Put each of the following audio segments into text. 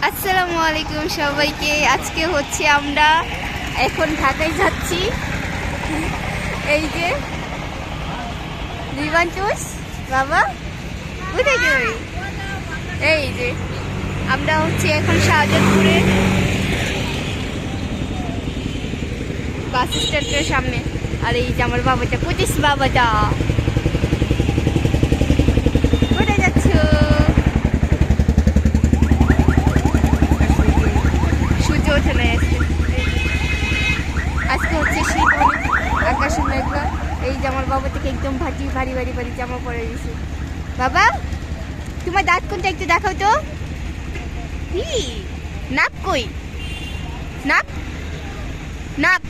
আসসালামু আলাইকুম সবাইকে। আজকে হচ্ছে আমরা এখন ঢাকায় যাচ্ছি। এই যে রিবান্টুস বাবা কোথায় যাবে? এই যে আমরা হচ্ছে এখন শাহজাদপুরে বাস স্ট্যান্ডের সামনে। আর এই যে আমার বাবাটা, পুলিশ বাবাটা। কোথায় যাচ্ছ? সূর্য ওঠে না আজকে হচ্ছে শীত, অনেক আকাশে মেঘলা। এই যে আমার বাবা থেকে একদম ভারী ভারী জামা পরে গেছে। বাবা তোমার দাঁত কোনটা একটু দেখাও তো। নাক কই? নাক নাক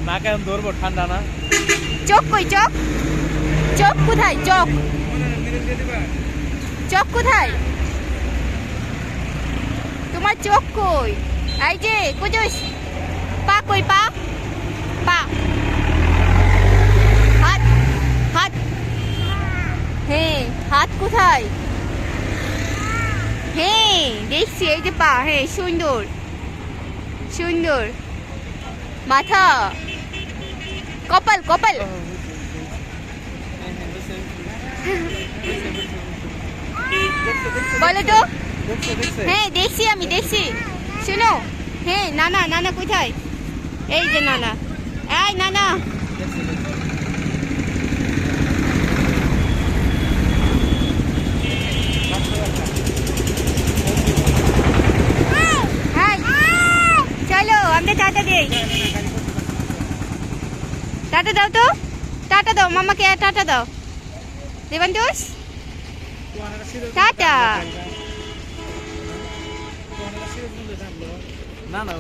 নাক এখন ধরবো, ঠান্ডা না। চোখ কই? চোখ চোখ কোথায়? চোখ চোখ কোথায় তোমার? চোখ কই? এই যে কোথায়? পা কই? পা পা হাত হাত হ্যাঁ হাত কোথায়? হ্যাঁ দেখছি, এই যে পা। হ্যাঁ সুন্দর সুন্দর। মাথা, কপাল কপাল। বলো তো। হ্যাঁ দেখছি, আমি দেখছি। শোনো, হ্যাঁ নানা নানা কোথায়? এই যে নানা। এই নানা চলো আমরা টাটা দেই। টাটা দাও তো, টাটা দাও মামাকে, টাটা দাও। রিবান্টুস টাটা। না না